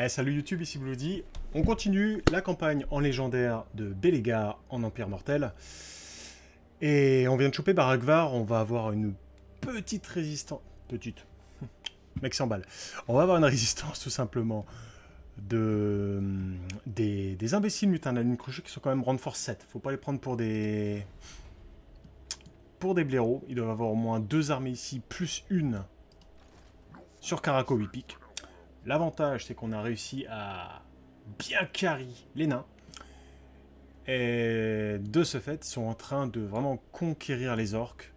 Salut YouTube, ici Bloody. On continue la campagne en légendaire de Bélégar en Empire Mortel. Et on vient de choper Baragvar, on va avoir une petite résistance... Petite. Mec s'emballe. On va avoir une résistance tout simplement des imbéciles mutins de la ligne cruchée qui sont quand même Round Force 7. Faut pas les prendre pour des... blaireaux. Ils doivent avoir au moins 2 armées ici, plus une sur Caraco 8 piques. L'avantage, c'est qu'on a réussi à bien carry les nains. Et de ce fait, ils sont en train de vraiment conquérir les orques.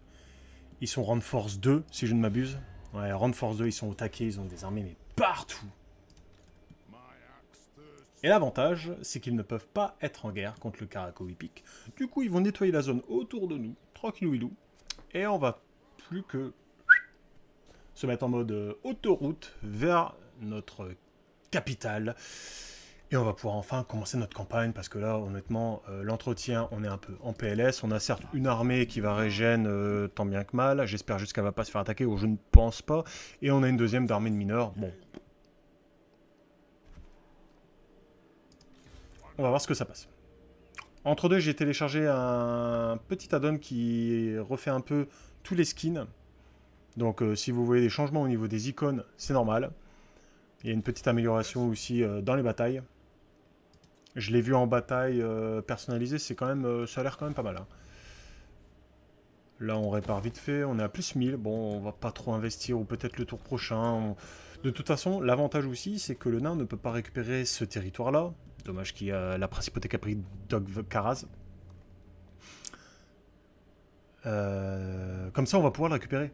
Ils sont Round Force 2, si je ne m'abuse. Ouais, Round Force 2, ils sont au taquet, ils ont des armées mais partout. Et l'avantage, c'est qu'ils ne peuvent pas être en guerre contre le Caraco 8 piques. Du coup, ils vont nettoyer la zone autour de nous, tranquillou. Et on va plus que se mettre en mode autoroute vers notre capitale. Et on va pouvoir enfin commencer notre campagne, parce que là, honnêtement, l'entretien, on est un peu en PLS. On a certes une armée qui va régène tant bien que mal. J'espère juste qu'elle va pas se faire attaquer, ou je ne pense pas. Et on a une deuxième d'armée de mineurs. Bon. On va voir ce que ça passe. Entre deux, j'ai téléchargé un petit add-on qui refait un peu tous les skins. Donc si vous voyez des changements au niveau des icônes, c'est normal. Il y a une petite amélioration aussi dans les batailles. Je l'ai vu en bataille personnalisée, c'est quand même, ça a l'air quand même pas mal. Hein. Là, on répare vite fait, on est à plus 1000. Bon, on va pas trop investir, ou peut-être le tour prochain. De toute façon, l'avantage aussi, c'est que le nain ne peut pas récupérer ce territoire-là. Dommage qu'il y a la principauté Capri Dog-Karaz. Comme ça, on va pouvoir le récupérer.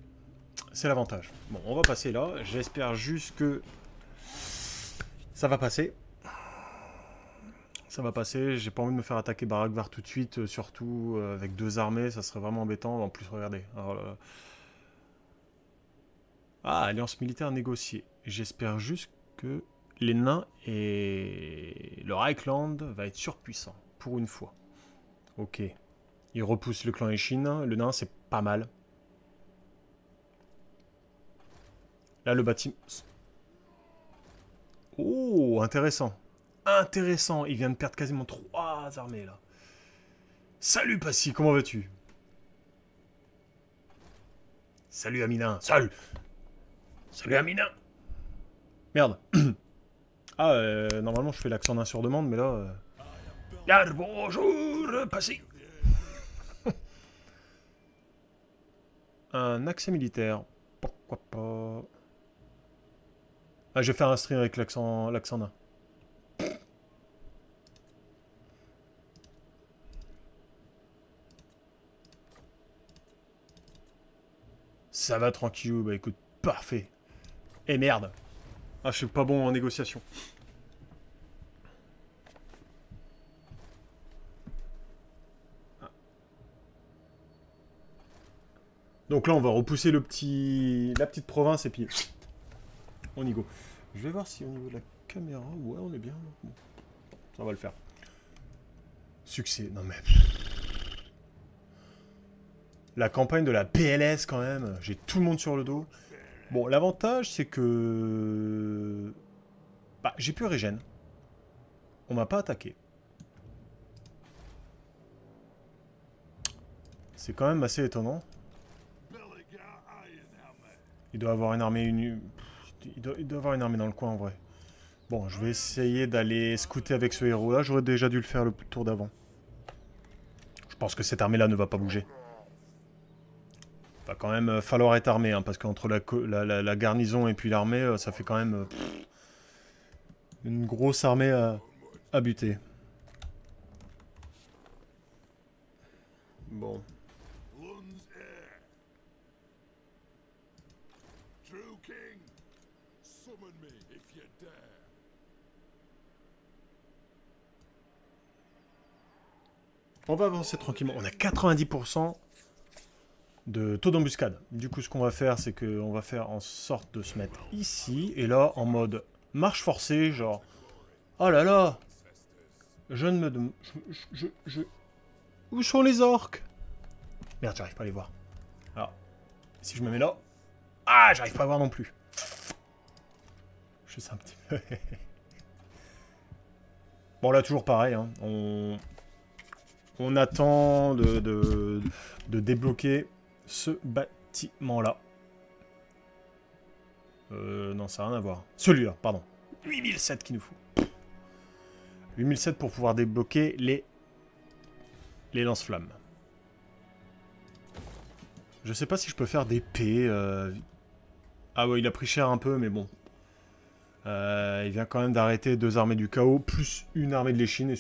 C'est l'avantage. Bon, on va passer là. J'espère juste que ça va passer. Ça va passer. J'ai pas envie de me faire attaquer Baragvar tout de suite, surtout avec 2 armées. Ça serait vraiment embêtant. En plus, regardez. Alors, ah, alliance militaire négociée. J'espère juste que les nains et le Reichland va être surpuissant. Pour une fois. Ok. Ils repoussent le clan Eshin. Le nain, c'est pas mal. Là, le bâtiment... Oh, intéressant. Intéressant. Il vient de perdre quasiment 3 armées, là. Salut, Passy, comment vas-tu? Salut, Amina. Salut. Salut, Amina. Merde. Ah, normalement, je fais l'accent nain sur demande, mais là... Bonjour, Passy. Un accès militaire. Pourquoi pas... Ah, je vais faire un stream avec l'accent nain. Ça va tranquillou, bah écoute, parfait. Et merde. Ah, je suis pas bon en négociation. Ah. Donc là, on va repousser la petite province et puis... On y go. Je vais voir si au niveau de la caméra... Ouais, on est bien. Bon. Ça va le faire. Succès. Non mais... La campagne de la PLS quand même. J'ai tout le monde sur le dos. Bon, l'avantage c'est que... Bah, j'ai plus régène. On m'a pas attaqué. C'est quand même assez étonnant. Il doit avoir une armée... Il doit avoir une armée dans le coin en vrai. Bon, je vais essayer d'aller scouter avec ce héros-là. J'aurais déjà dû le faire le tour d'avant. Je pense que cette armée-là ne va pas bouger. Va quand même falloir être armé, hein, parce qu'entre la garnison et puis l'armée, ça fait quand même une grosse armée à buter. Bon. On va avancer tranquillement. On a 90% de taux d'embuscade. Du coup, ce qu'on va faire, c'est qu'on va faire en sorte de se mettre ici. Et là, en mode marche forcée, genre... Oh là là! Je ne me... Où sont les orques? Merde, j'arrive pas à les voir. Alors, si je me mets là... Ah, j'arrive pas à voir non plus. Je sais un petit peu... Bon, là, toujours pareil. Hein. On attend de débloquer ce bâtiment-là. Non, ça n'a rien à voir. Celui-là, pardon. 8007 qu'il nous faut. 8007 pour pouvoir débloquer les lance-flammes. Je sais pas si je peux faire des P. Ah ouais, il a pris cher un peu, mais bon. Il vient quand même d'arrêter 2 armées du chaos, plus une armée de l'échine.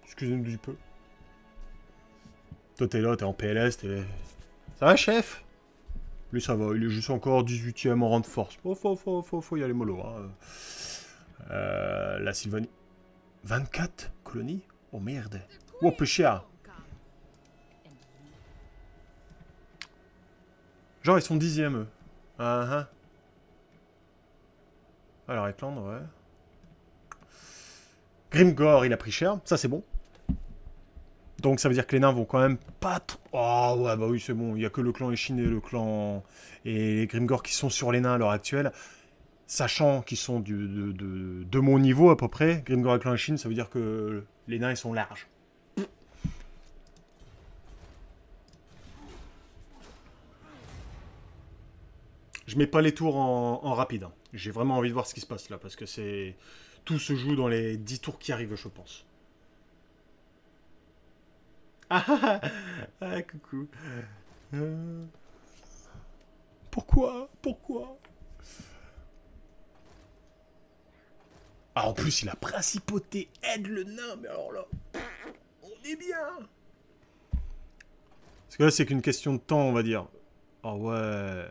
Excusez-nous du peu. Toi, t'es là, t'es en PLS, t'es... Ça va, chef? Lui, ça va, il est juste encore 18ème en rang de force. Oh, faut y aller mollo. Hein. La Sylvanie. 24 colonies? Oh merde. Oh, peu cher. Genre, ils sont 10ème, eux. Alors, Ekland, ouais. Grimgor, il a pris cher. Ça, c'est bon. Donc, ça veut dire que les nains vont quand même pas... Oh, ouais, bah oui, c'est bon. Il n'y a que le clan Eshin et le clan... Et les Grimgor qui sont sur les nains à l'heure actuelle. Sachant qu'ils sont de mon niveau, à peu près. Grimgor et clan Eshin, ça veut dire que les nains, ils sont larges. Je mets pas les tours en rapide. Hein. J'ai vraiment envie de voir ce qui se passe là, parce que c'est... Tout se joue dans les 10 tours qui arrivent, je pense. Ah, coucou. Pourquoi? Ah, en plus, il a principauté, aide le nain, mais alors là... On est bien. Parce que là, c'est qu'une question de temps, on va dire. Oh ouais...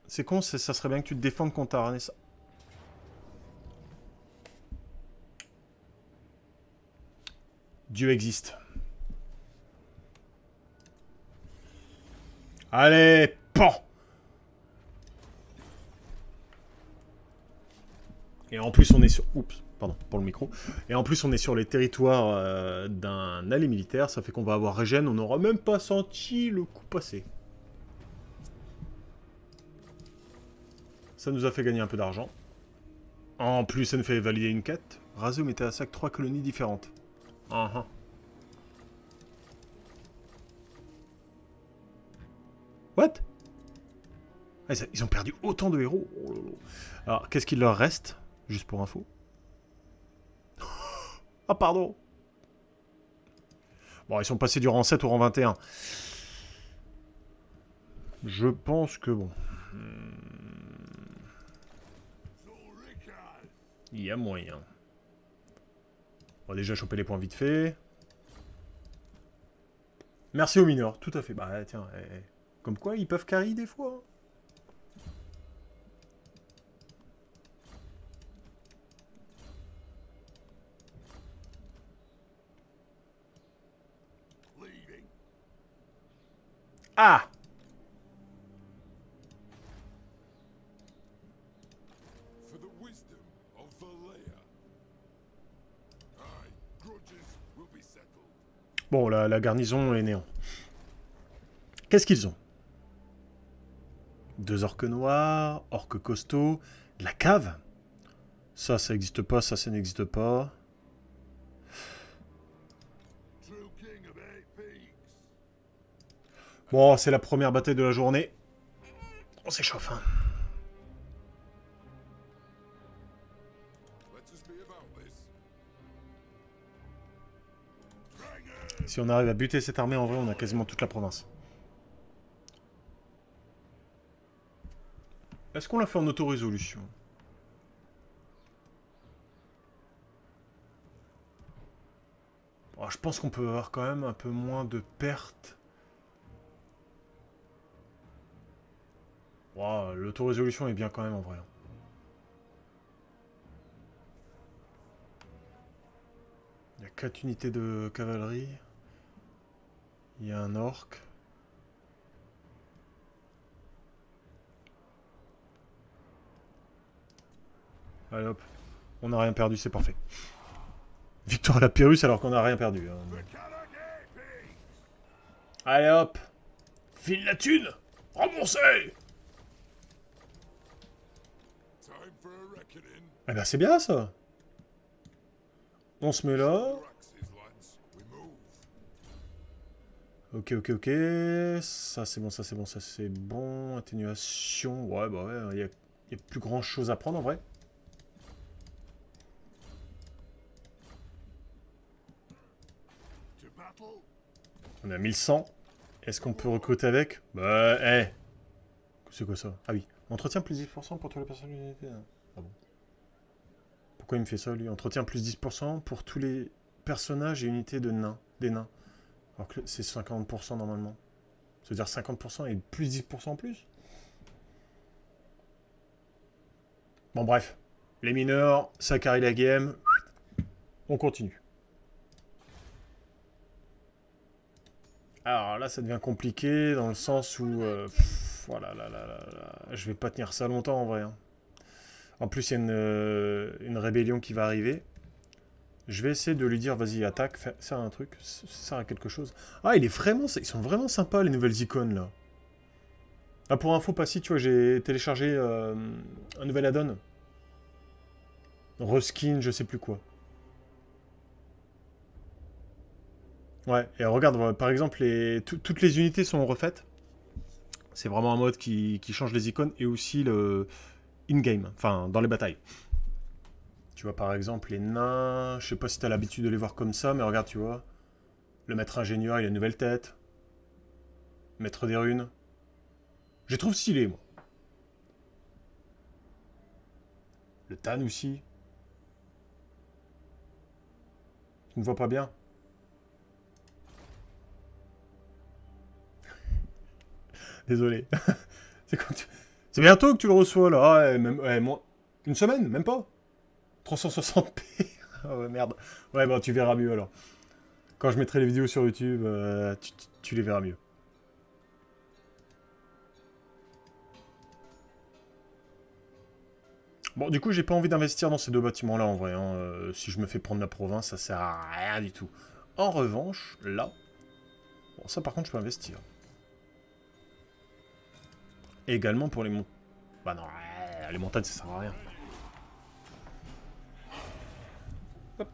C'est con, ça serait bien que tu te défendes contre ta Ranessa. Dieu existe. Allez, pan! Et en plus, on est sur... Oups, pardon, pour le micro. Et en plus, on est sur les territoires d'un allié militaire. Ça fait qu'on va avoir régène. On n'aura même pas senti le coup passer. Ça nous a fait gagner un peu d'argent. En plus, ça nous fait valider une quête. Razeo mettait à sac 3 colonies différentes. What? Ah, ils ont perdu autant de héros. Oh là là. Alors, qu'est-ce qu'il leur reste? Juste pour info. Ah, pardon. Bon, ils sont passés du rang 7 au rang 21. Je pense que bon... Il y a moyen. On va déjà choper les points vite fait. Merci aux mineurs, tout à fait. Bah tiens, comme quoi ils peuvent carry des fois. Ah! Bon, la garnison est néant. Qu'est-ce qu'ils ont? 2 orques noirs, orques costauds, de la cave. Ça n'existe pas, ça n'existe pas. Bon, c'est la première bataille de la journée. On s'échauffe, hein. Si on arrive à buter cette armée, en vrai, on a quasiment toute la province. Est-ce qu'on l'a fait en auto-résolution? Oh, je pense qu'on peut avoir quand même un peu moins de pertes. Wow, l'auto-résolution est bien quand même en vrai. Il y a 4 unités de cavalerie. Il y a un orc. Allez hop. On n'a rien perdu, c'est parfait. Victoire à la Pyrrhus alors qu'on n'a rien perdu. Hein. Allez hop. File la thune. Remboursez. Eh ben c'est bien ça. On se met là. Ok, ok, ok. Ça c'est bon, ça c'est bon, ça c'est bon. Atténuation. Ouais, bah ouais, il y a plus grand chose à prendre en vrai. On a 1100. Est-ce qu'on peut recruter avec? Bah, eh. C'est quoi ça? Ah oui. Entretien plus 10% pour toutes les personnes de l'unité. Ah bon. Pourquoi il me fait ça, lui? Entretien plus 10% pour tous les personnages et unités de nains. Des nains. Alors que c'est 50% normalement. Ça veut dire 50% et plus 10% en plus? Bon, bref. Les mineurs, ça carry la game. On continue. Alors là, ça devient compliqué dans le sens où... voilà, je vais pas tenir ça longtemps en vrai. Hein. En plus, il y a une rébellion qui va arriver. Je vais essayer de lui dire, vas-y, attaque, sert à un truc, sert à quelque chose. Ah, ils sont vraiment sympas, les nouvelles icônes, là. Ah, pour info, Passy, tu vois, j'ai téléchargé un nouvel add-on. Reskin, je sais plus quoi. Ouais, et regarde, par exemple, toutes les unités sont refaites. C'est vraiment un mode qui change les icônes et aussi le in-game, enfin, dans les batailles. Tu vois, par exemple, les nains, je sais pas si t'as l'habitude de les voir comme ça, mais regarde, tu vois. Le maître ingénieur, il a une nouvelle tête. Maître des runes. Je les trouve stylés, moi. Le Tan aussi. Tu ne vois pas bien? Désolé. C'est bientôt que tu le reçois, là. Ah, ouais, même, ouais, une semaine, même pas. 360p. Ah ouais, merde. Ouais, bah tu verras mieux, alors. Quand je mettrai les vidéos sur YouTube, tu les verras mieux. Bon, du coup, j'ai pas envie d'investir dans ces deux bâtiments-là, en vrai. Hein. Si je me fais prendre la province, ça sert à rien du tout. En revanche, là... Bon, ça, par contre, je peux investir. Et également pour les montagnes. Bah non, les montagnes, ça sert à rien. Hop.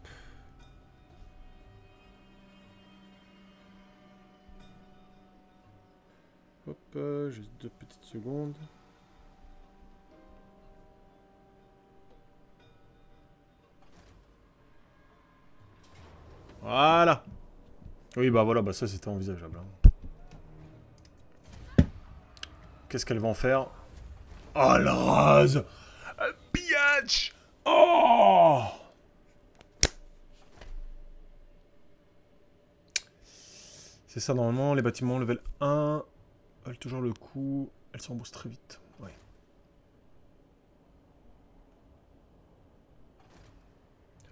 Hop, juste 2 petites secondes. Voilà. Oui, bah voilà, bah ça c'était envisageable. Hein. Qu'est-ce qu'elles vont faire? Oh, la rase! Pillage! Oh! C'est ça, normalement, les bâtiments level 1 valent toujours le coup. Elles s'emboussent très vite. Ouais.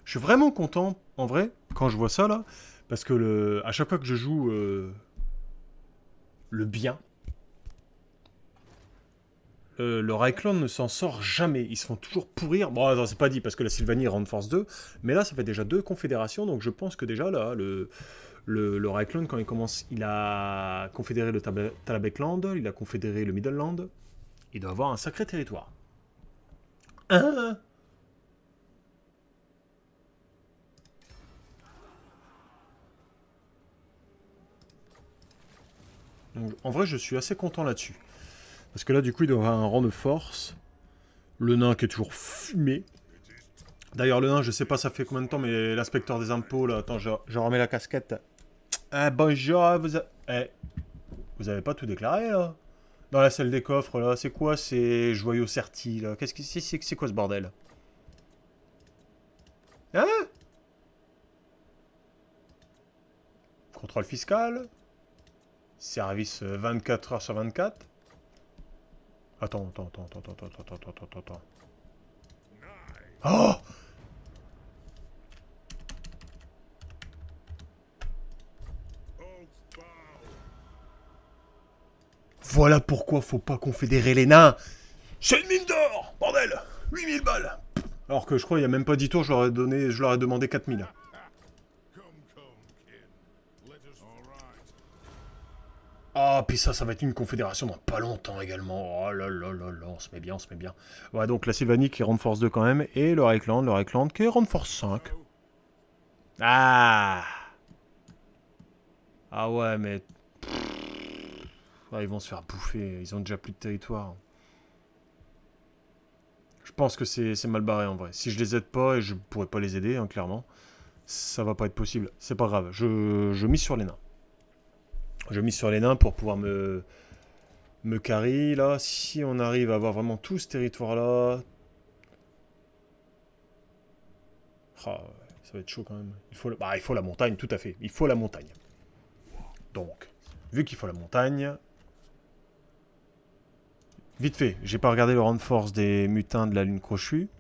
Je suis vraiment content, en vrai, quand je vois ça, là. Parce que à chaque fois que je joue le bien, le Reichland ne s'en sort jamais. Ils se font toujours pourrir. Bon, attends, c'est pas dit parce que la Sylvanie rentre force 2. Mais là, ça fait déjà 2 confédérations. Donc je pense que déjà, là, le Reichland, quand il commence, il a confédéré le Talabekland, il a confédéré le Midland. Il doit avoir un sacré territoire. Hein? Donc, en vrai, je suis assez content là-dessus. Parce que là, du coup, il doit avoir un rang de force. Le nain qui est toujours fumé. D'ailleurs, le nain, je sais pas ça fait combien de temps, mais l'inspecteur des impôts, là, attends, je remets la casquette. Ah, bonjour, vous avez pas tout déclaré, là? Dans la salle des coffres, là, c'est quoi ces joyaux sertis, là? Qu'est-ce que c'est quoi ce bordel? Hein? Contrôle fiscal? Service 24 heures sur 24? Attends. Oh! Voilà pourquoi faut pas confédérer les nains. C'est une mine d'or, bordel. 8000 balles. Alors que je crois il y a même pas 10 tours, je leur ai demandé 4000. Ah, puis ça va être une confédération dans pas longtemps également. Oh là là là là, on se met bien, on se met bien. Ouais, donc la Sylvanie qui est Force 2 quand même, et le Reichland qui est Force 5. Ah! Ah ouais, mais... Ah, ils vont se faire bouffer, ils ont déjà plus de territoire. Je pense que c'est mal barré en vrai. Si je les aide pas, et je pourrais pas les aider, hein, clairement, ça va pas être possible. C'est pas grave, je mise sur les nains. Je mise sur les nains pour pouvoir me carry, là. Si on arrive à avoir vraiment tout ce territoire-là... Ah, ouais, ça va être chaud quand même. Bah, il faut la montagne, tout à fait. Il faut la montagne. Donc, vu qu'il faut la montagne... Vite fait, j'ai pas regardé le round force des mutins de la lune crochue.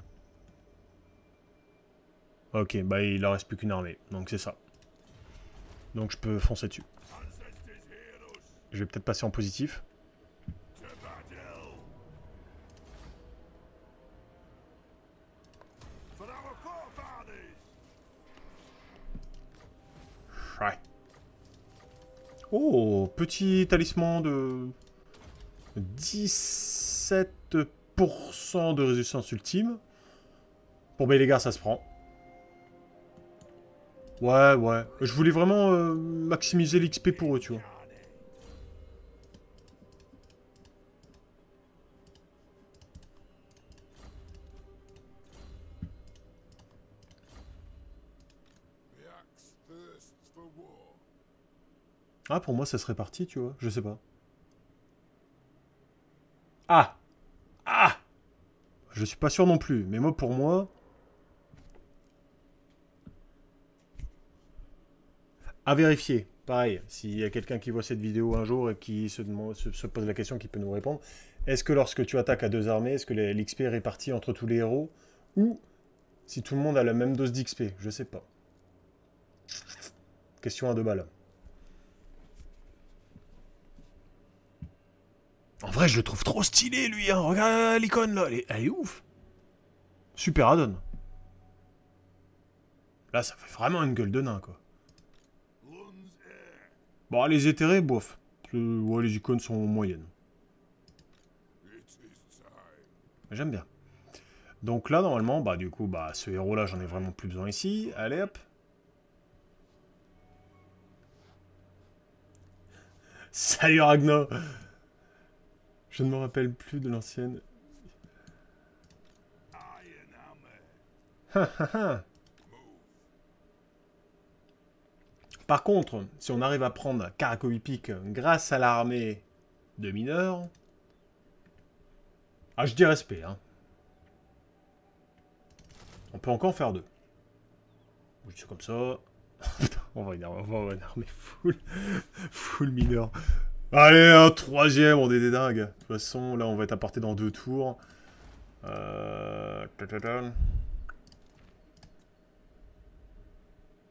Ok, bah il en reste plus qu'une armée, donc c'est ça. Donc je peux foncer dessus. Je vais peut-être passer en positif. Ouais. Oh, petit talisman de 17% de résistance ultime. Bon, ben les gars, ça se prend. Ouais, ouais. Je voulais vraiment maximiser l'XP pour eux, tu vois. Ah, pour moi, ça serait parti, tu vois. Je sais pas. Ah! Ah! Je suis pas sûr non plus. Mais moi, pour moi... À vérifier. Pareil, s'il y a quelqu'un qui voit cette vidéo un jour et qui se pose la question, qui peut nous répondre. Est-ce que lorsque tu attaques à deux armées, est-ce que l'XP est réparti entre tous les héros? Ou si tout le monde a la même dose d'XP? Je sais pas. Question à 2 balles. En vrai, je le trouve trop stylé, lui. Hein. Regarde l'icône, là. Elle est ouf. Super add-on. Là, ça fait vraiment une gueule de nain, quoi. Bon, les éthérés, bof. Ouais, les icônes sont moyennes. J'aime bien. Donc là, normalement, bah du coup, bah ce héros-là, j'en ai vraiment plus besoin ici. Allez, hop. Salut Ragnar. Je ne me rappelle plus de l'ancienne. Par contre, si on arrive à prendre Karakovipic grâce à l'armée de mineurs... Ah, je dis respect, hein. On peut encore en faire 2. Je dis ça comme ça. on va avoir une armée full mineur. Allez, un troisième, on est des dingues. De toute façon, là, on va être apporté dans 2 tours.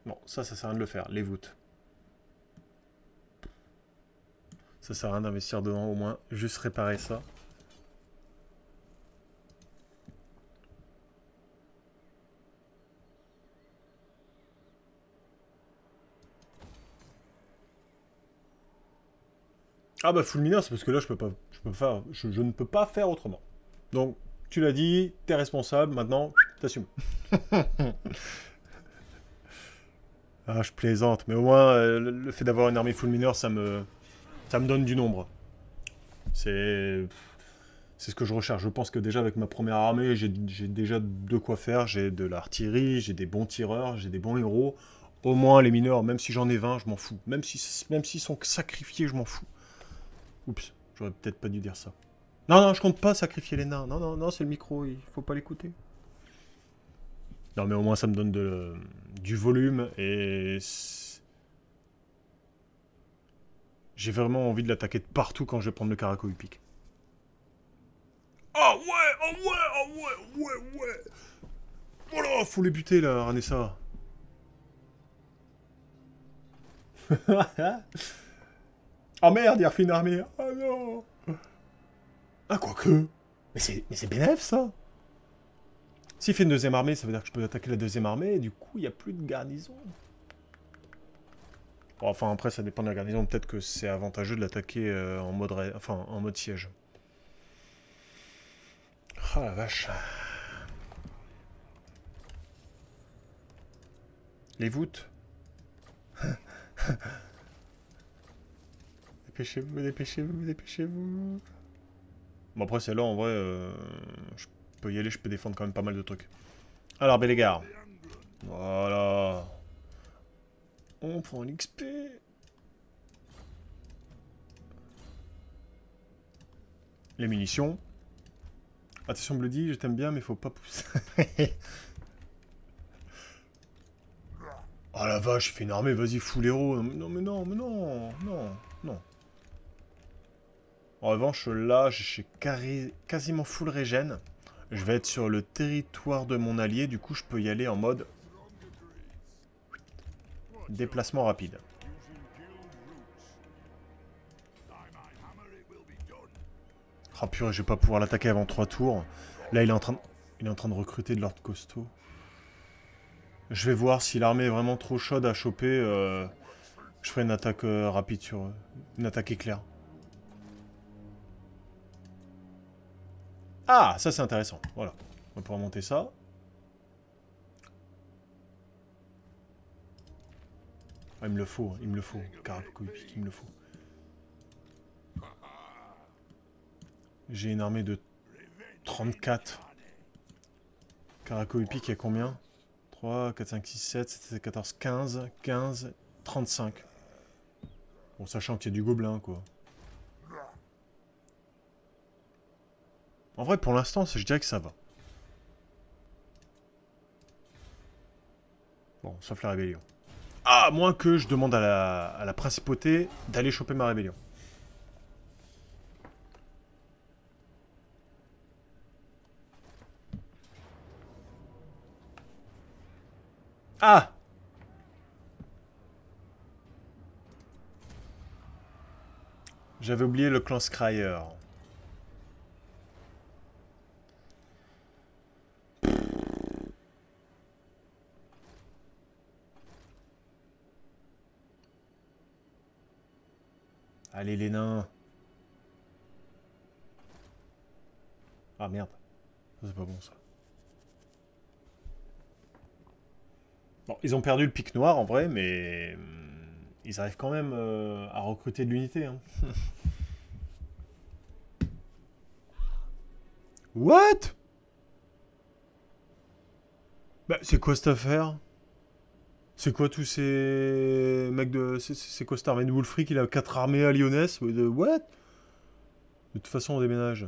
Bon, ça sert à rien de le faire. Les voûtes. Ça sert à rien d'investir dedans, au moins. Juste réparer ça. Ah bah full mineur, c'est parce que là, je ne peux pas faire autrement. Donc, tu l'as dit, t'es responsable, maintenant, t'assumes. Ah, je plaisante, mais au moins, le fait d'avoir une armée full mineur, ça me donne du nombre. C'est ce que je recherche. Je pense que déjà, avec ma première armée, j'ai déjà de quoi faire. J'ai de l'artillerie, j'ai des bons tireurs, j'ai des bons héros. Au moins, les mineurs, même si j'en ai 20, je m'en fous. Même s'ils sont sacrifiés, je m'en fous. Oups, j'aurais peut-être pas dû dire ça. Non, non, je compte pas sacrifier les nains. Non, non, non, c'est le micro, il faut pas l'écouter. Non, mais au moins ça me donne du volume et... J'ai vraiment envie de l'attaquer de partout quand je vais prendre le Karakovipic. Ah ouais, ah ouais, ah ouais, ouais, ouais. Voilà, faut les buter là, Ranessa. Oh merde, il a refait une armée. Ah non. Ah, quoique. Mais c'est bénéf, ça. S'il fait une deuxième armée, ça veut dire que je peux attaquer la deuxième armée, et du coup, il n'y a plus de garnison. Bon, enfin, après, ça dépend de la garnison. Peut-être que c'est avantageux de l'attaquer en mode siège. Ah, la vache. Les voûtes. Dépêchez-vous, dépêchez-vous, dépêchez-vous. Bon, après, celle-là, en vrai, je peux y aller, je peux défendre quand même pas mal de trucs. Alors, Bellegarde. Voilà. On prend l'XP. Les munitions. Attention, Bloody, je t'aime bien, mais faut pas pousser. Oh la vache, il fait une armée, vas-y, fous l'héros. Non, mais non, mais non, non, non. En revanche, là, j'ai quasiment full régène. Je vais être sur le territoire de mon allié, du coup, je peux y aller en mode déplacement rapide. Ah purée, je vais pas pouvoir l'attaquer avant 3 tours. Là, il est en train de recruter de l'ordre costaud. Je vais voir si l'armée est vraiment trop chaude à choper. Je ferai une attaque rapide sur eux. Une attaque éclair. Ah, ça c'est intéressant. Voilà. On va pouvoir monter ça. Ah, il me le faut, il me le faut. Caraco épique, il me le faut. J'ai une armée de 34. Caraco épique, il y a combien? 3, 4, 5, 6, 7, 7, 14, 15, 15, 35. Bon, sachant qu'il y a du gobelin, quoi. En vrai, pour l'instant, je dirais que ça va. Bon, sauf la rébellion. Ah, à moins que je demande à la principauté d'aller choper ma rébellion. Ah! J'avais oublié le clan Scryer. Allez les nains. Ah merde. C'est pas bon ça. Bon, ils ont perdu le pic noir en vrai, mais ils arrivent quand même à recruter de l'unité. Hein. What? Bah, c'est quoi cette affaire? C'est quoi tous ces mecs de... C'est quoi cette armée de Wolfric? Il a 4 armées à Lyonesse? What? De toute façon, on déménage.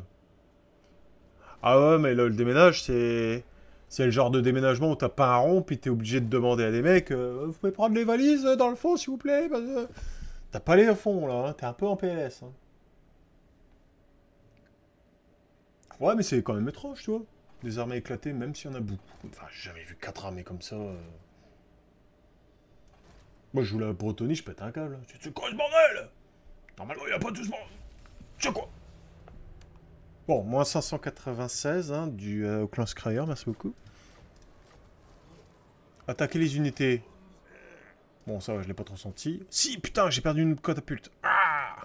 Ah ouais, mais là, le déménage, c'est... C'est le genre de déménagement où t'as pas un rond, puis t'es obligé de demander à des mecs vous pouvez prendre les valises dans le fond, s'il vous plaît parce que... T'as pas les fonds, là, hein. T'es un peu en PLS. Hein. Ouais, mais c'est quand même étrange, tu vois. Des armées éclatées, même s'il y en a beaucoup. Enfin, j'ai jamais vu 4 armées comme ça. Moi, je joue la Bretonie, je pète un câble. C'est quoi ce bordel? Normalement, il n'y a pas tout ce bordel. C'est quoi? Bon, moins 596 hein, du clan Scryer, merci beaucoup. Attaquer les unités. Bon, ça va, je l'ai pas trop senti. Si, putain, j'ai perdu une catapulte. Ah!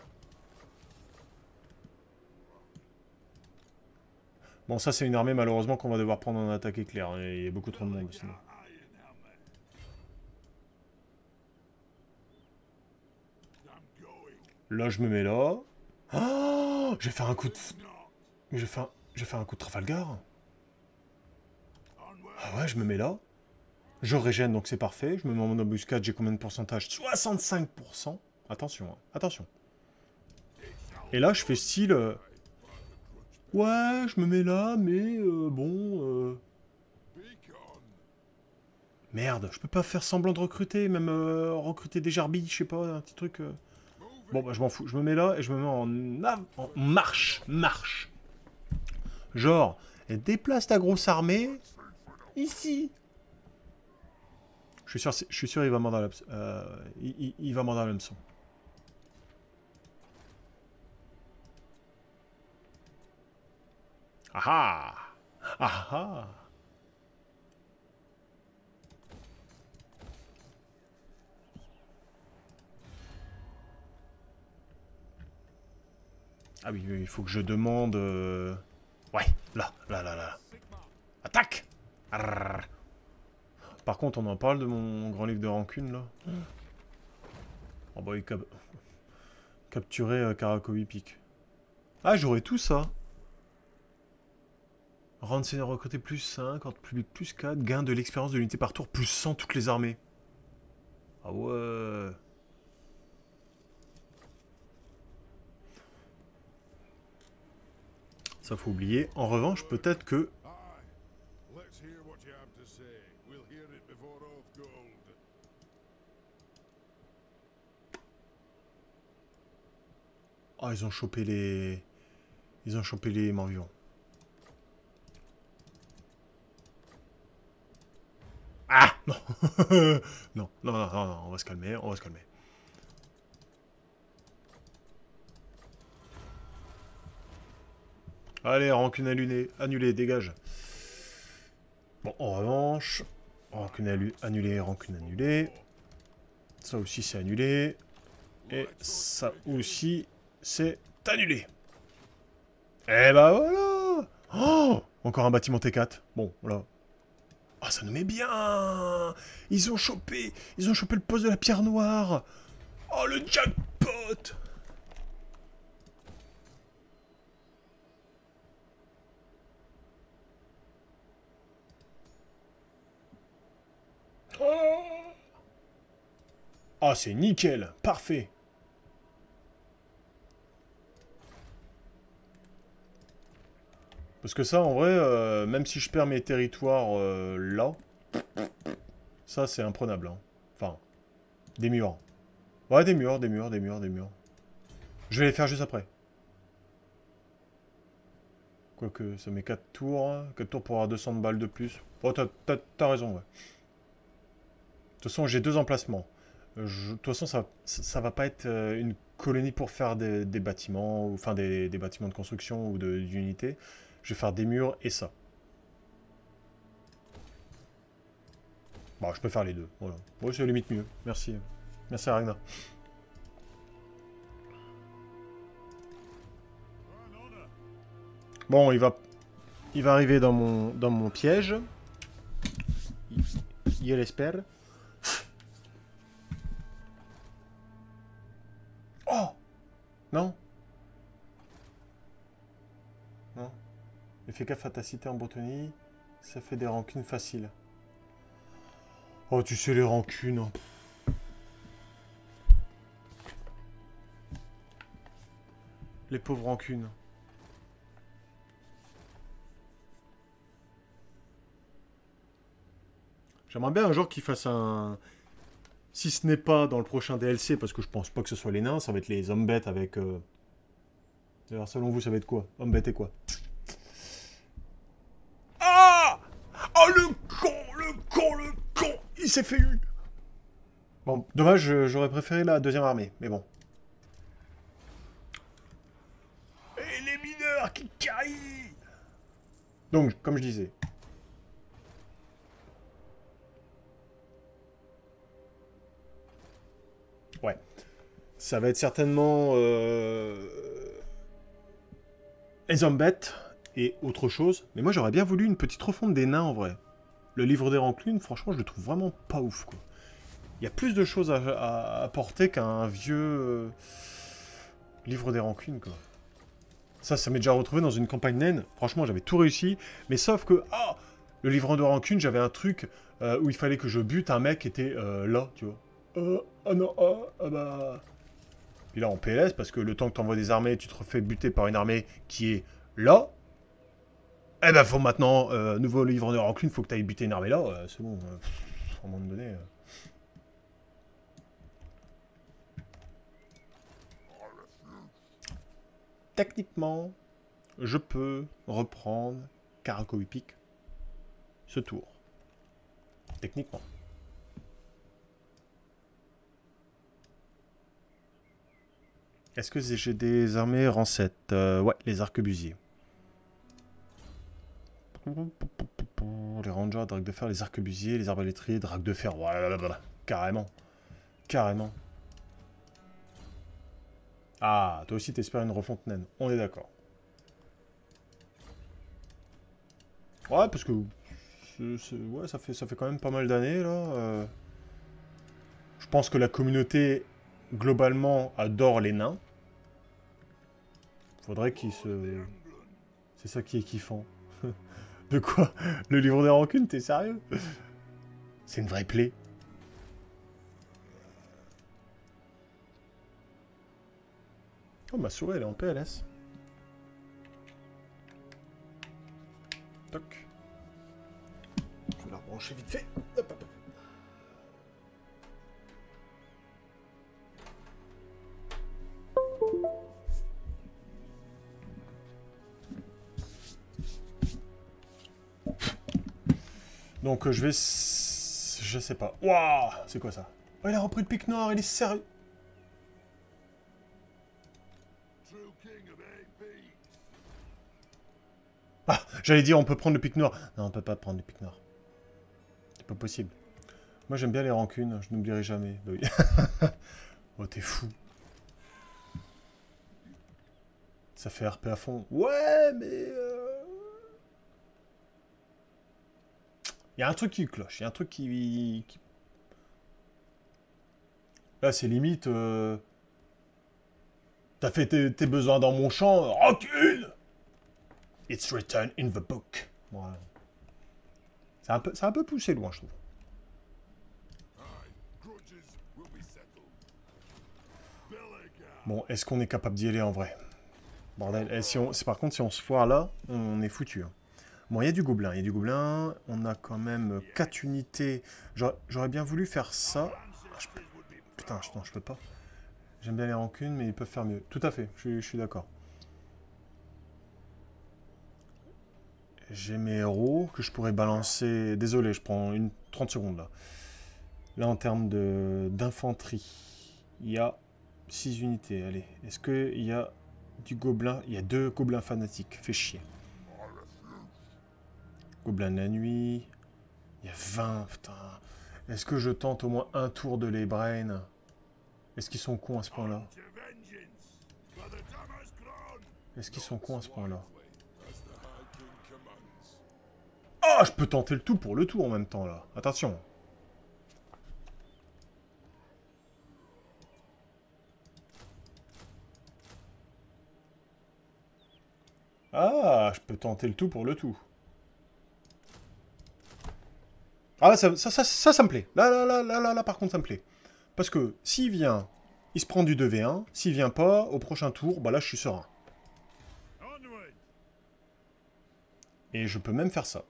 Bon, ça, c'est une armée, malheureusement, qu'on va devoir prendre en attaque éclair. Hein, il y a beaucoup trop de monde, sinon. Là, je me mets là. Oh, je vais faire un coup de... Je vais faire un coup de Trafalgar. Ah ouais, je me mets là. Je régène, donc c'est parfait. Je me mets en embuscade, j'ai combien de pourcentage? 65%. Attention, hein. Attention. Et là, je fais style... ouais, je me mets là, mais bon... Merde, je peux pas faire semblant de recruter, même recruter des jarbilles, je sais pas, un petit truc... Bon, bah je m'en fous. Je me mets là et je me mets en marche. Marche. Genre, déplace ta grosse armée ici. Je suis sûr il va mordre il va mordre l'hameçon. Ah ah ah ah. Ah oui, il faut que je demande... Ouais, là. Attaque. Arrrr. Par contre, on en parle de mon grand livre de rancune, là. Oh bah, il capturer Karakovipic. Ah, j'aurais tout ça. Rendre seigneur recruté plus 5, ordre public plus 4, gain de l'expérience de l'unité par tour plus 100 toutes les armées. Ah ouais. Ça faut oublier. En revanche, peut-être que... Ah, ils ont chopé les... Ils ont chopé les morts-vivants. Ah non. Non, non, non, non, non, on va se calmer, on va se calmer. Allez, rancune annulée, dégage. Bon, en revanche, rancune annulée, rancune annulée. Ça aussi, c'est annulé. Et ça aussi, c'est annulé. Et bah voilà. Oh, encore un bâtiment T4. Bon, voilà. Ah, ça nous met bien. Ils ont chopé le poste de la pierre noire. Oh, le jackpot. Oh, ah, c'est nickel. Parfait. Parce que ça, en vrai, même si je perds mes territoires là, ça, c'est imprenable. Hein. Enfin, des murs. Ouais, des murs. Je vais les faire juste après. Quoique, ça met 4 tours. 4 tours pour avoir 200 de balles de plus. Oh, t'as raison, ouais. De toute façon, j'ai 2 emplacements. De toute façon, ça va pas être une colonie pour faire des bâtiments, ou enfin des bâtiments de construction ou d'unités. Je vais faire des murs et ça. Bon, je peux faire les deux. Voilà. Bon, c'est limite mieux. Merci. Merci Ragnar. Bon, il va arriver dans mon piège. Je l'espère. Oh! Non? Non. Effet gaffe fatacité en Bretonnie. Ça fait des rancunes faciles. Oh, tu sais les rancunes. Hein. Les pauvres rancunes. J'aimerais bien un jour qu'ils fassent un... Si ce n'est pas dans le prochain DLC, parce que je pense pas que ce soit les nains, ça va être les hommes bêtes avec... D'ailleurs, selon vous, ça va être quoi? Hommes bêtes et quoi? Ah! Oh, le con! Il s'est fait eu! Bon, dommage, j'aurais préféré la deuxième armée, mais bon. Et les mineurs qui carrient! Donc, comme je disais... Ouais. Ça va être certainement... les hommes bêtes et autre chose. Mais moi, j'aurais bien voulu une petite refonte des nains, en vrai. Le livre des rancunes, franchement, je le trouve vraiment pas ouf, quoi. Il y a plus de choses à apporter qu'un vieux livre des rancunes, quoi. Ça m'est déjà retrouvé dans une campagne naine. Franchement, j'avais tout réussi. Mais sauf que, ah, le livre de rancune, j'avais un truc où il fallait que je bute un mec qui était là, tu vois. Ah non, ah bah... Puis là, en PLS, parce que le temps que t'envoies des armées, tu te refais buter par une armée qui est là. Eh ben, faut maintenant, nouveau livre de rancune, faut que t'ailles buter une armée là. C'est bon, à un moment donné... Techniquement, je peux reprendre Karakovipic ce tour. Techniquement. Est-ce que j'ai des armées rang 7 ouais, les arquebusiers. Les rangers, drague de fer, les arquebusiers, les arbalétriers, drague de fer. Voilà, carrément. Carrément. Ah, toi aussi t'espères une refonte naine. On est d'accord. Ouais, parce que Ouais, ça fait quand même pas mal d'années, là. Je pense que la communauté, globalement, adore les nains. Faudrait qu'ils se... C'est ça qui est kiffant. De quoi? Le livre des rancunes, t'es sérieux? C'est une vraie plaie. Oh, ma souris, elle est en PLS. Toc. Je vais la rebrancher vite fait. Hop, hop, hop. Donc je vais... Je sais pas. Waouh! C'est quoi ça? Oh, il a repris le pic noir, il est sérieux. Ah! J'allais dire on peut prendre le pic noir. Non, on peut pas prendre le pic noir. C'est pas possible. Moi j'aime bien les rancunes, je n'oublierai jamais. Bah oui. Oh, t'es fou. Ça fait RP à fond. Ouais, mais... Il y a un truc qui cloche, il y a un truc qui... Là, c'est limite... T'as fait tes besoins dans mon champ, rancune! It's written in the book. Voilà. C'est un peu poussé loin, je trouve. Bon, est-ce qu'on est capable d'y aller en vrai? Bordel, et si on... par contre, si on se foire là, on est foutu. Hein. Bon, il y a du gobelin, il y a du gobelin. On a quand même 4 unités. J'aurais bien voulu faire ça. Ah, putain, non, je peux pas. J'aime bien les rancunes, mais ils peuvent faire mieux. Tout à fait, je suis d'accord. J'ai mes héros que je pourrais balancer... Désolé, je prends 30 secondes là. Là, en termes d'infanterie, il y a 6 unités. Allez, est-ce qu'il y a du gobelin? Il y a 2 gobelins fanatiques. Fait chier. Gobelin de la nuit. Il y a 20, putain. Est-ce que je tente au moins un tour de les brain? Est-ce qu'ils sont cons à ce point-là? Est-ce qu'ils sont cons à ce point-là? Ah, je peux tenter le tout pour le tout en même temps, là. Attention. Ah, je peux tenter le tout pour le tout. Ah, ça me plaît. Là, par contre, ça me plaît. Parce que s'il vient, il se prend du 2v1. S'il vient pas, au prochain tour, bah là, je suis serein. Et je peux même faire ça.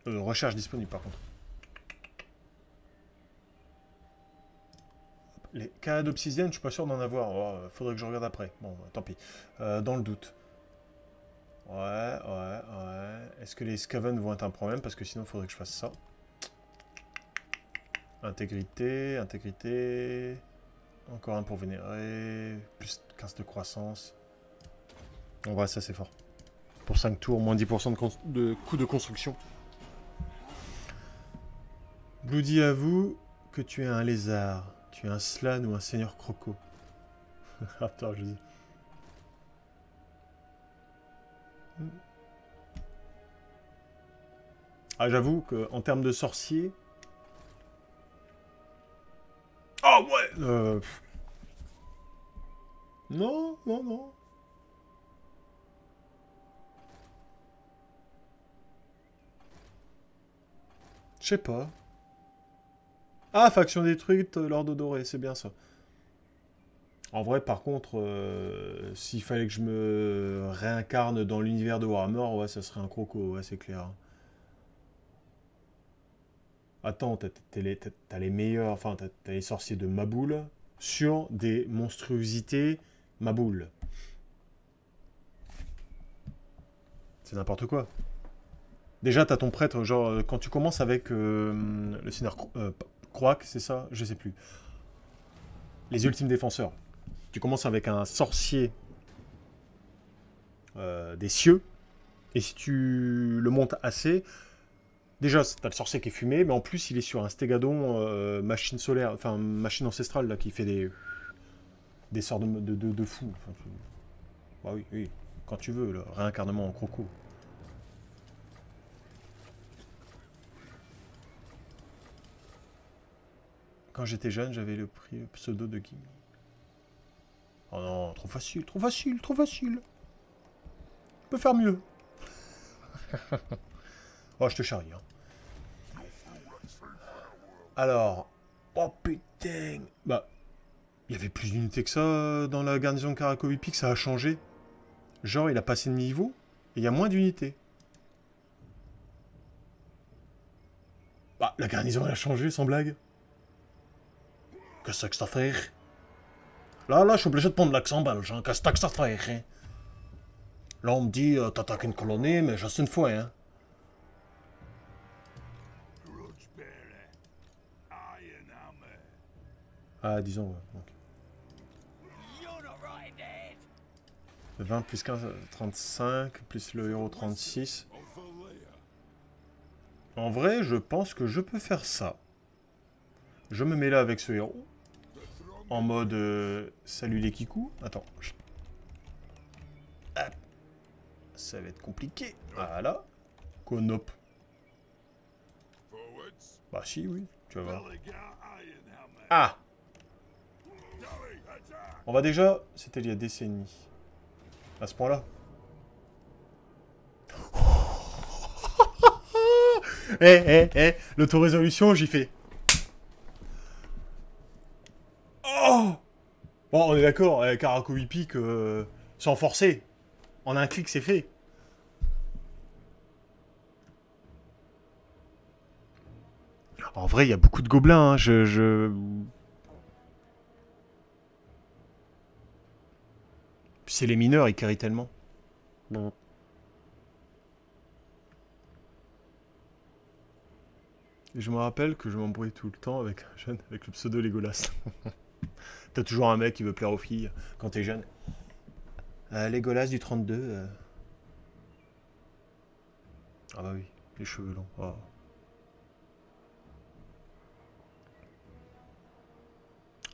Recherche disponible, par contre. Les cas d'obsidienne, je suis pas sûr d'en avoir. Oh, faudrait que je regarde après. Bon, tant pis. Dans le doute. Ouais. Est-ce que les scaven vont être un problème? Parce que sinon, il faudrait que je fasse ça. Intégrité. Encore un pour vénérer. Plus 15 de croissance. On va, ça c'est fort. Pour 5 tours, moins 10% de coût de construction. Bloody avoue que tu es un lézard. Tu es un slan ou un seigneur croco. Attends, je dis. Ah, j'avoue qu'en termes de sorcier... Oh, ouais Non. Je sais pas. Ah, faction détruite, l'ordre doré, c'est bien ça. En vrai, par contre, s'il fallait que je me réincarne dans l'univers de Warhammer, ouais, ça serait un croco, ouais, c'est clair. Attends, t'as les meilleurs, enfin, t'as les sorciers de Maboul sur des monstruosités Maboul. C'est n'importe quoi. Déjà, t'as ton prêtre, genre, quand tu commences avec le seigneur Croak, c'est ça? Je sais plus. Les ultimes défenseurs. Tu commences avec un sorcier des cieux, et si tu le montes assez, déjà, t'as le sorcier qui est fumé, mais en plus, il est sur un stégadon machine solaire, enfin, machine ancestrale, là, qui fait des sorts de fou. Enfin, bah oui. quand tu veux, le réincarnement en croco. Quand j'étais jeune, j'avais le pseudo de Gimli. Oh non, trop facile, trop facile, trop facile. Je peux faire mieux. Oh, je te charrie. Hein. Alors... Oh putain. Bah... Il y avait plus d'unités que ça dans la garnison de Caracovipic, ça a changé. Genre, il a passé de niveau, et il y a moins d'unités. Bah, la garnison, elle a changé, sans blague. Qu'est-ce que ça fait? Là, je suis obligé de prendre l'accent belge. Hein. Qu'est-ce que ça fait? Hein? Là, on me dit, t'attaques une colonie, mais juste une fois, hein. Ah, disons, ouais. Okay. 20 plus 15, 35, plus le héros 36. En vrai, je pense que je peux faire ça. Je me mets là avec ce héros. En mode salut les kikous. Attends. Hop. Ça va être compliqué. Voilà. Conop. Bah si, oui. Tu vas voir. Ah. On va déjà... C'était il y a décennies. À ce point-là. L'autorésolution, j'y fais. Oh. Bon, on est d'accord, Caracovipic, sans forcer. En un clic, c'est fait. En vrai, il y a beaucoup de gobelins, hein. C'est les mineurs, ils carrient tellement. Bon. Et je me rappelle que je m'embrouillais tout le temps avec un jeune, avec le pseudo Legolas. T'as toujours un mec qui veut plaire aux filles quand t'es jeune. Legolas du 32. Ah bah oui, les cheveux longs. Oh.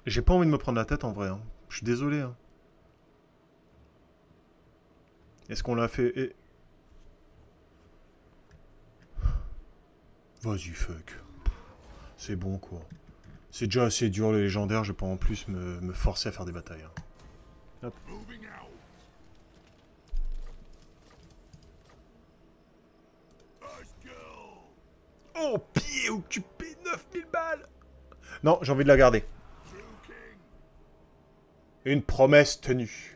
J'ai pas envie de me prendre la tête en vrai. Hein. Je suis désolé. Hein. Est-ce qu'on l'a fait Vas-y, fuck. C'est bon, quoi. C'est déjà assez dur, les légendaires. Je vais pas en plus me forcer à faire des batailles. Hein. Hop. Oh, pied occupé, 9000 balles. Non, j'ai envie de la garder. Une promesse tenue.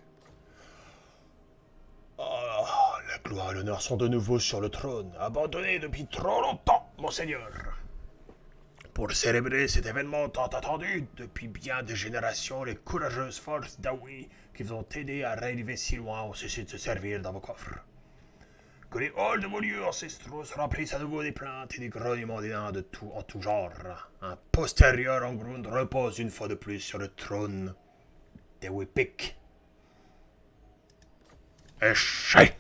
Oh, la gloire et l'honneur sont de nouveau sur le trône, abandonné depuis trop longtemps, monseigneur. Pour célébrer cet événement tant attendu, depuis bien des générations, les courageuses forces d'Aoui qui vous ont aidé à arriver si loin ont cessé de se servir dans vos coffres. Que les halls de vos lieux ancestraux se remplissent à nouveau des plaintes et des grognements des nains en tout genre. Un postérieur en Grund repose une fois de plus sur le trône des Whippic. Échec!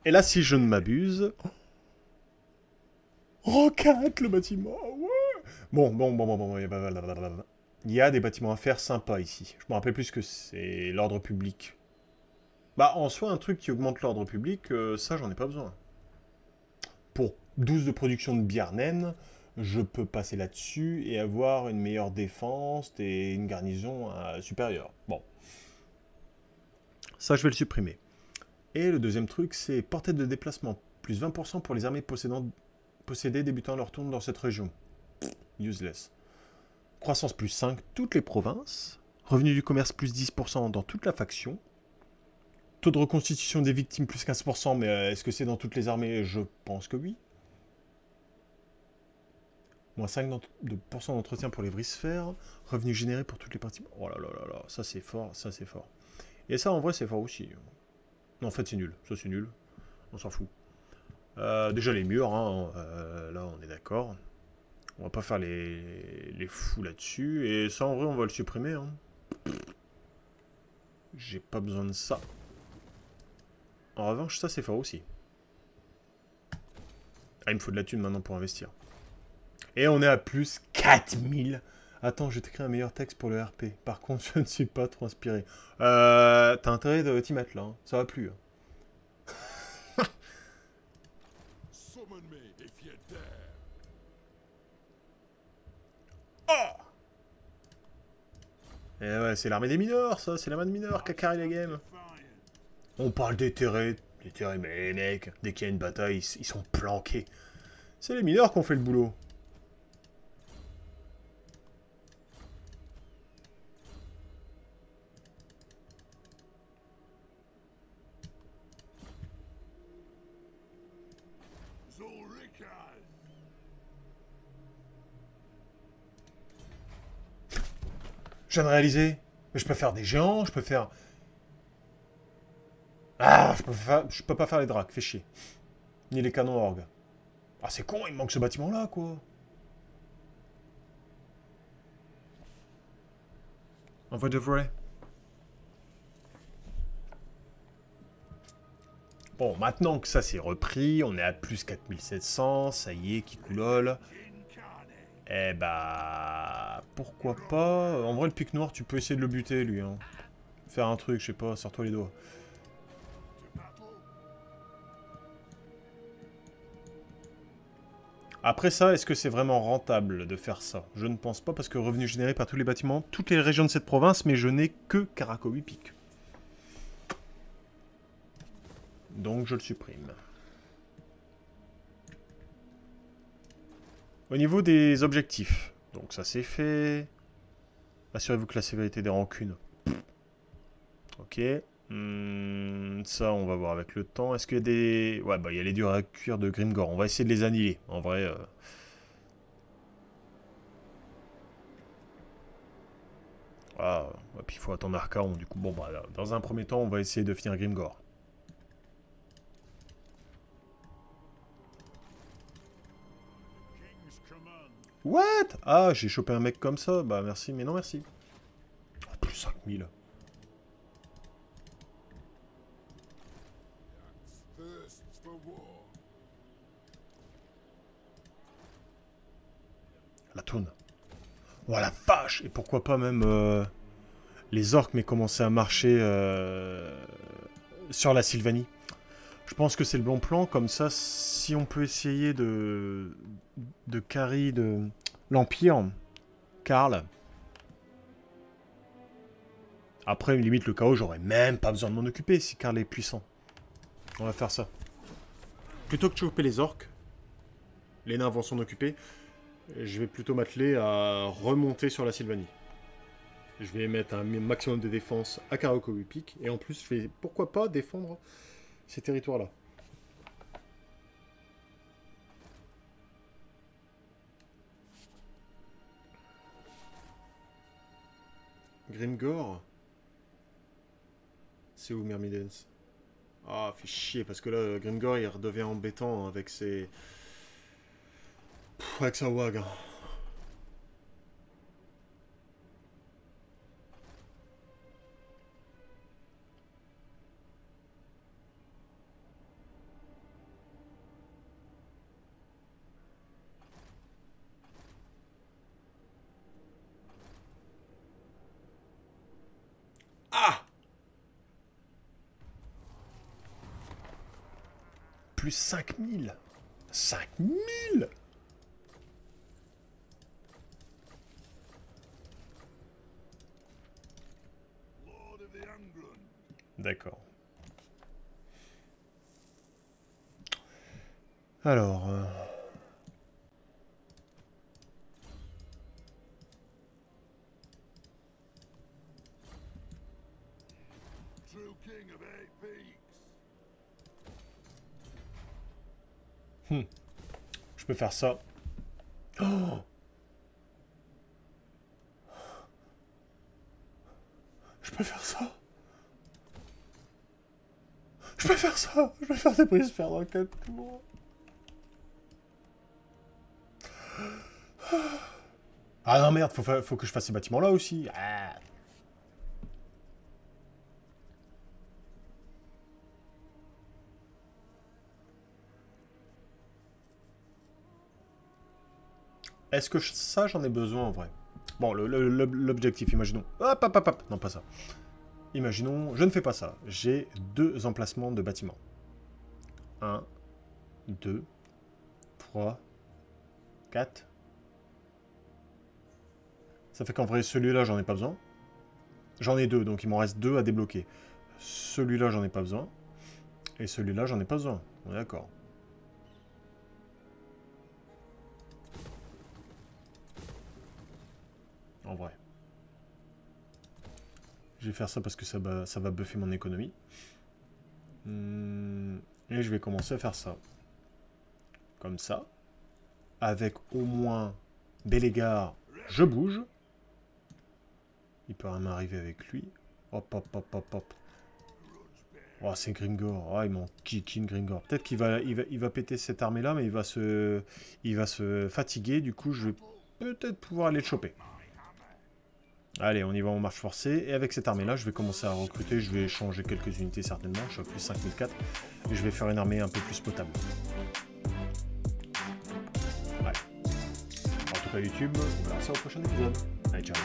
Et là, si je ne m'abuse... Rocade, le bâtiment, ouais. Bon. Il y a des bâtiments à faire sympas ici. Je me rappelle plus que c'est l'ordre public. Bah, en soi, un truc qui augmente l'ordre public, ça, j'en ai pas besoin. Pour 12 de production de bière naine, je peux passer là-dessus et avoir une meilleure défense et une garnison supérieure. Bon. Ça, je vais le supprimer. Et le deuxième truc, c'est portée de déplacement. Plus 20% pour les armées possédées débutant leur tour dans cette région. Useless. Croissance plus 5, toutes les provinces. Revenu du commerce plus 10% dans toute la faction. Taux de reconstitution des victimes plus 15%, mais est-ce que c'est dans toutes les armées? Je pense que oui. Moins 5% d'entretien pour les vrisphères. Revenu généré pour toutes les parties. Oh là là là là, ça c'est fort, ça c'est fort. Et ça en vrai c'est fort aussi. Non, en fait c'est nul, ça c'est nul. On s'en fout. Déjà les murs, hein, là on est d'accord. On va pas faire les fous là-dessus. Et ça en vrai on va le supprimer. Hein. J'ai pas besoin de ça. En revanche, ça c'est fort aussi. Ah, il me faut de la thune maintenant pour investir. Et on est à plus 4000 Attends, je vais t'écrire un meilleur texte pour le RP. Par contre, je ne suis pas trop inspiré. T'as intérêt de t'y mettre là, hein. Ça va plus. Hein. Oh et ouais, c'est l'armée des mineurs, ça. C'est la main de mineurs qui a carré la game. On parle des terrés, mais les mecs, dès qu'il y a une bataille, ils sont planqués. C'est les mineurs qui ont fait le boulot. Je viens de réaliser. Mais je peux faire des géants, je peux faire... Ah, je peux pas faire les dracs, fais chier. Ni les canons orgues. Ah, c'est con, il me manque ce bâtiment-là, quoi. En vrai de vrai. Bon, maintenant que ça c'est repris, on est à plus 4700, ça y est, qui coulole. Eh bah... Pourquoi pas... En vrai, le pic noir, tu peux essayer de le buter, lui. Hein. Faire un truc, je sais pas, sors-toi les doigts. Après ça, est-ce que c'est vraiment rentable de faire ça? Je ne pense pas, parce que revenu généré par tous les bâtiments, toutes les régions de cette province, mais je n'ai que Karakowipik. Donc je le supprime. Au niveau des objectifs, donc ça c'est fait. Assurez-vous que la sévérité des rancunes. Ok. Ça, on va voir avec le temps. Est-ce qu'il y a des... Ouais, bah il y a les durs à cuire de Grimgor. On va essayer de les annihiler. En vrai... Ah, et puis il faut attendre Archaon. Du coup, bon, bah, dans un premier temps, on va essayer de finir Grimgor. What? Ah, j'ai chopé un mec comme ça. Bah merci, mais non merci. Oh, plus 5000. La toune. Oh la vache! Et pourquoi pas même les orques, mais commencer à marcher sur la Sylvanie. Je pense que c'est le bon plan. Comme ça, si on peut essayer de carry de l'Empire, Karl. Après, limite, le chaos, j'aurais même pas besoin de m'en occuper si Karl est puissant. On va faire ça. Plutôt que de choper les orques, les nains vont s'en occuper. Je vais plutôt m'atteler à remonter sur la Sylvanie. Je vais mettre un maximum de défense à Karakowipik. Et en plus, je vais, pourquoi pas, défendre ces territoires-là. Grimgor. C'est où Myrmidons? Ah, fait chier, parce que là, Grimgor, il redevient embêtant avec ses... avec sa wag. Hein. Ah! Plus 5000! 5000! D'accord. Alors... Je peux faire ça. Oh, je peux faire ça. Je peux faire ça. Je peux faire des prises faire dans 4 tours. Ah non merde, faut que je fasse ces bâtiments là aussi. Ah. Est-ce que ça j'en ai besoin en vrai? Bon, l'objectif, imaginons... Hop, hop, hop, hop. Non, pas ça. Imaginons, je ne fais pas ça. J'ai 2 emplacements de bâtiments. 1, 2, 3, 4. Ça fait qu'en vrai, celui-là, j'en ai pas besoin. J'en ai 2, donc il m'en reste 2 à débloquer. Celui-là, j'en ai pas besoin. Et celui-là, j'en ai pas besoin. On est d'accord. En vrai. Je vais faire ça parce que ça va buffer mon économie. Et je vais commencer à faire ça. Comme ça. Avec au moins Bellegarde, je bouge. Il peut rien m'arriver avec lui. Hop, hop, hop, hop, hop. Oh, c'est Gringor. Oh, il manque Kikin Gringor. Peut-être qu'il va péter cette armée-là, mais il va se fatiguer. Du coup, je vais peut-être pouvoir aller le choper. Allez, on y va en marche forcée. Et avec cette armée-là, je vais commencer à recruter. Je vais changer quelques unités certainement. Je suis à plus 5004. Et je vais faire une armée un peu plus potable. Ouais. En tout cas, YouTube, on verra ça au prochain épisode. Allez, ciao.